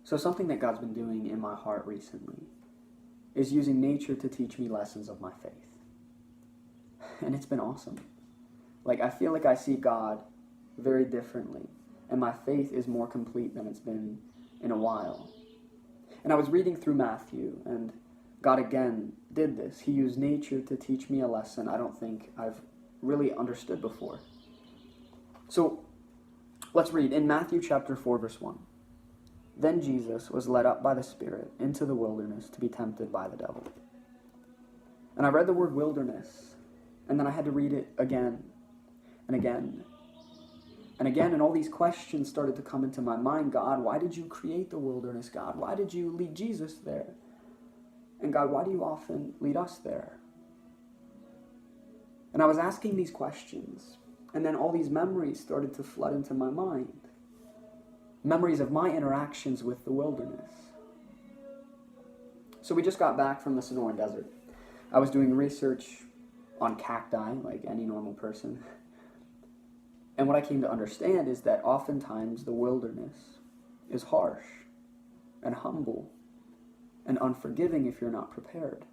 So something that God's been doing in my heart recently is using nature to teach me lessons of my faith. And it's been awesome. Like, I feel like I see God very differently, and my faith is more complete than it's been in a while. And I was reading through Matthew, and God again did this. He used nature to teach me a lesson I don't think I've really understood before. So let's read in Matthew chapter 4, verse 1. Then Jesus was led up by the Spirit into the wilderness to be tempted by the devil. And I read the word wilderness, and then I had to read it again and again and again, and all these questions started to come into my mind. God, why did you create the wilderness? God, why did you lead Jesus there? And God, why do you often lead us there? And I was asking these questions, and then all these memories started to flood into my mind. Memories of my interactions with the wilderness. So we just got back from the Sonoran Desert. I was doing research on cacti, like any normal person. And what I came to understand is that oftentimes the wilderness is harsh and humble and unforgiving if you're not prepared.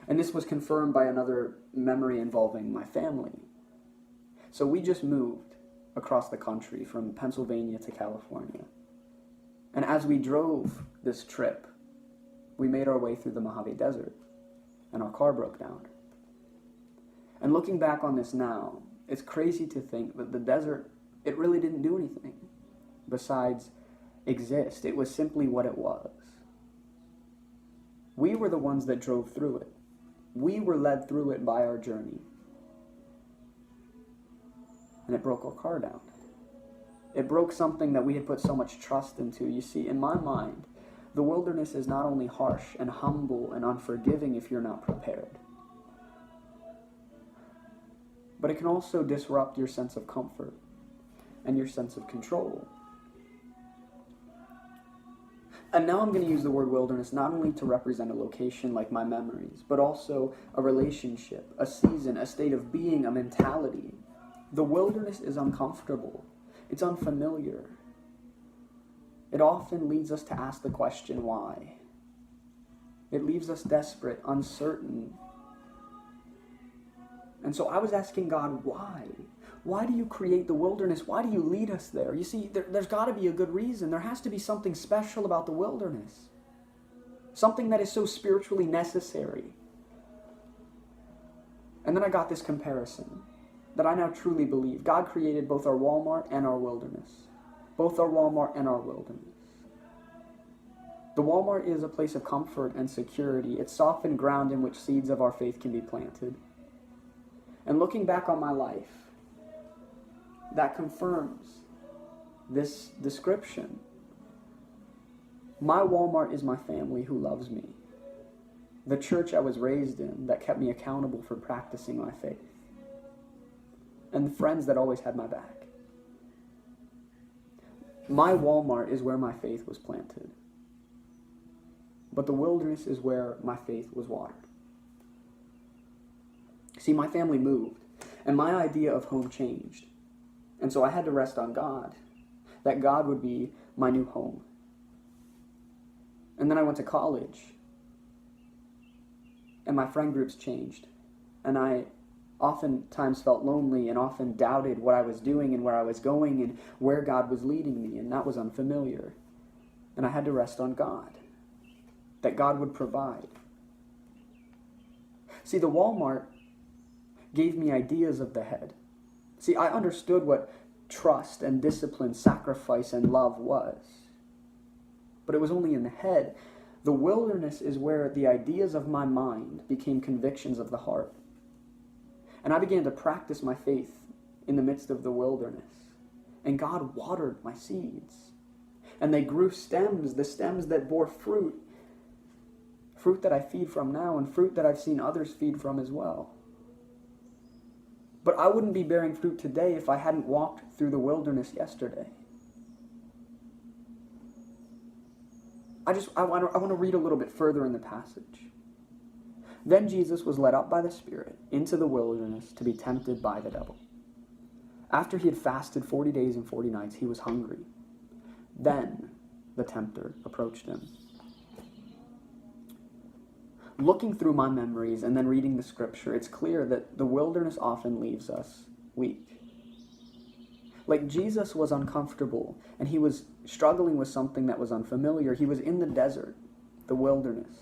And this was confirmed by another memory involving my family. So we just moved across the country from Pennsylvania to California. And as we drove this trip, we made our way through the Mojave Desert, and our car broke down. And looking back on this now, it's crazy to think that the desert, it really didn't do anything besides exist. It was simply what it was. We were the ones that drove through it. We were led through it by our journey. And it broke our car down. It broke something that we had put so much trust into. You see, in my mind, the wilderness is not only harsh and humble and unforgiving if you're not prepared, but it can also disrupt your sense of comfort and your sense of control. And now I'm going to use the word wilderness not only to represent a location like my memories, but also a relationship, a season, a state of being, a mentality. The wilderness is uncomfortable. It's unfamiliar. It often leads us to ask the question, why? It leaves us desperate, uncertain. And so I was asking God, why? Why do you create the wilderness? Why do you lead us there? You see, there's got to be a good reason. There has to be something special about the wilderness. Something that is so spiritually necessary. And then I got this comparison that I now truly believe. God created both our Walmart and our wilderness. Both our Walmart and our wilderness. The Walmart is a place of comfort and security. It's softened ground in which seeds of our faith can be planted. And looking back on my life, that confirms this description. My Walmart is my family who loves me. The church I was raised in that kept me accountable for practicing my faith. And the friends that always had my back. My Walmart is where my faith was planted. But the wilderness is where my faith was watered. See, my family moved, and my idea of home changed. And so I had to rest on God, that God would be my new home. And then I went to college, and my friend groups changed. And I oftentimes felt lonely and often doubted what I was doing and where I was going and where God was leading me, and that was unfamiliar. And I had to rest on God, that God would provide. See, the Walmart gave me ideas of the head. See, I understood what trust and discipline, sacrifice and love was. But it was only in the head. The wilderness is where the ideas of my mind became convictions of the heart. And I began to practice my faith in the midst of the wilderness. And God watered my seeds. And they grew stems, the stems that bore fruit. Fruit that I feed from now and fruit that I've seen others feed from as well. But I wouldn't be bearing fruit today if I hadn't walked through the wilderness yesterday. I want to read a little bit further in the passage. Then Jesus was led up by the Spirit into the wilderness to be tempted by the devil. After he had fasted 40 days and 40 nights, he was hungry. Then the tempter approached him. Looking through my memories and then reading the scripture, it's clear that the wilderness often leaves us weak. Like Jesus was uncomfortable and he was struggling with something that was unfamiliar. He was in the desert, the wilderness,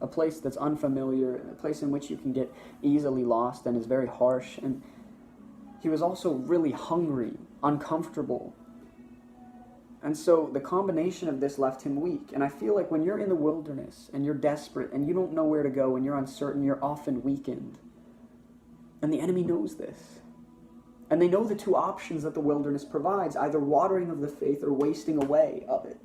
a place that's unfamiliar, a place in which you can get easily lost and is very harsh. And he was also really hungry, uncomfortable. And so the combination of this left him weak. And I feel like when you're in the wilderness and you're desperate and you don't know where to go and you're uncertain, you're often weakened. And the enemy knows this. And they know the two options that the wilderness provides, either watering of the faith or wasting away of it.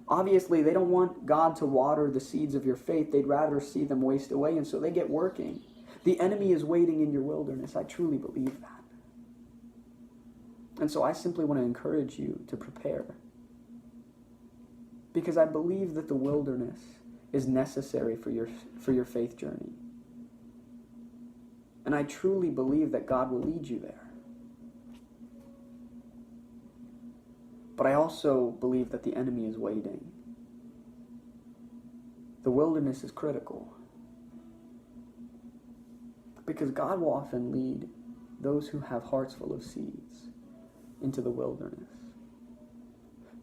Obviously, they don't want God to water the seeds of your faith. They'd rather see them waste away, and so they get working. The enemy is waiting in your wilderness. I truly believe that. And so I simply want to encourage you to prepare. Because I believe that the wilderness is necessary for your faith journey. And I truly believe that God will lead you there. But I also believe that the enemy is waiting. The wilderness is critical. Because God will often lead those who have hearts full of seeds into the wilderness.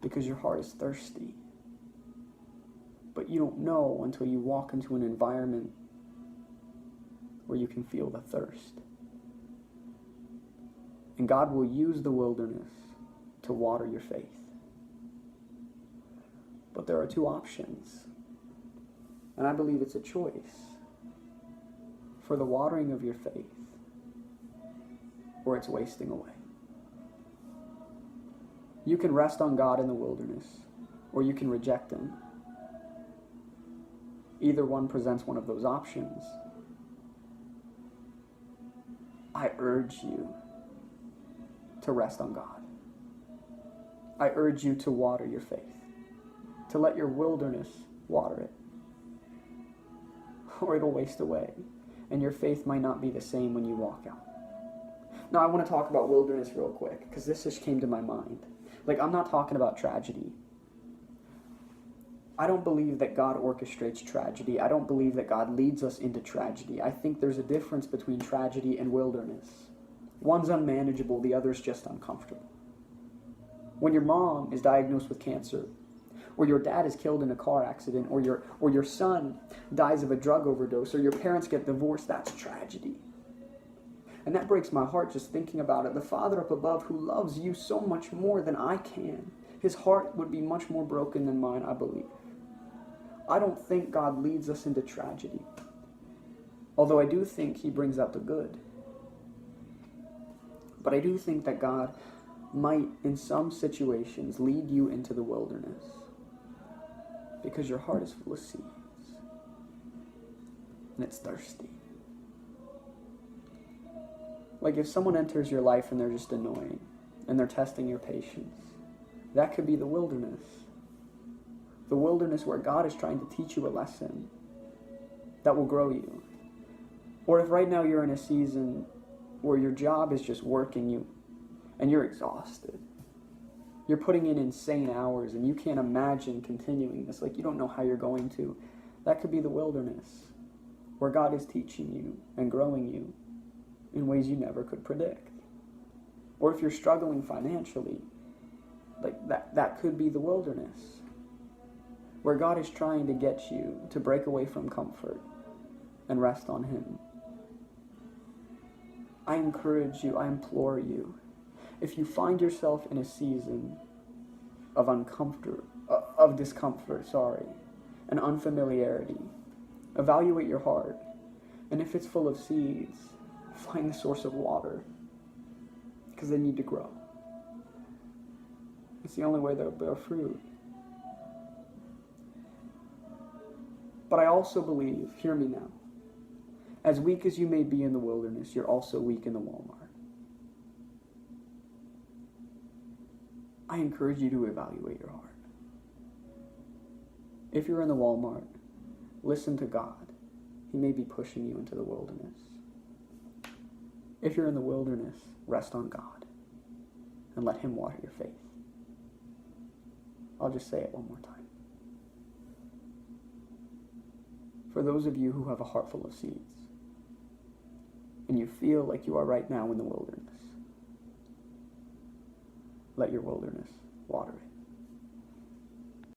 Because your heart is thirsty. But you don't know until you walk into an environment where you can feel the thirst. And God will use the wilderness to water your faith. But there are two options. And I believe it's a choice. For the watering of your faith, or it's wasting away. You can rest on God in the wilderness, or you can reject Him. Either one presents one of those options. I urge you to rest on God. I urge you to water your faith, to let your wilderness water it, or it'll waste away, and your faith might not be the same when you walk out. Now, I want to talk about wilderness real quick, because this just came to my mind. Like, I'm not talking about tragedy. I don't believe that God orchestrates tragedy. I don't believe that God leads us into tragedy. I think there's a difference between tragedy and wilderness. One's unmanageable, the other's just uncomfortable. When your mom is diagnosed with cancer, or your dad is killed in a car accident, or your son dies of a drug overdose, or your parents get divorced, that's tragedy. And that breaks my heart just thinking about it. The Father up above who loves you so much more than I can, His heart would be much more broken than mine, I believe. I don't think God leads us into tragedy. Although I do think He brings out the good. But I do think that God might, in some situations, lead you into the wilderness. Because your heart is full of seeds. And it's thirsty. Like if someone enters your life and they're just annoying, and they're testing your patience, that could be the wilderness. The wilderness where God is trying to teach you a lesson that will grow you. Or if right now you're in a season where your job is just working you, and you're exhausted. You're putting in insane hours, and you can't imagine continuing this. Like you don't know how you're going to. That could be the wilderness, where God is teaching you and growing you in ways you never could predict. Or if you're struggling financially, like that could be the wilderness, where God is trying to get you to break away from comfort and rest on Him. I encourage you, I implore you, if you find yourself in a season of discomfort, and unfamiliarity, evaluate your heart, and if it's full of seeds, find the source of water, because they need to grow. It's the only way they'll bear fruit. But I also believe, hear me now, as weak as you may be in the wilderness, you're also weak in the Walmart. I encourage you to evaluate your heart. If you're in the Walmart, listen to God. He may be pushing you into the wilderness. If you're in the wilderness, rest on God and let Him water your faith. I'll just say it one more time. For those of you who have a heart full of seeds, and you feel like you are right now in the wilderness, let your wilderness water it.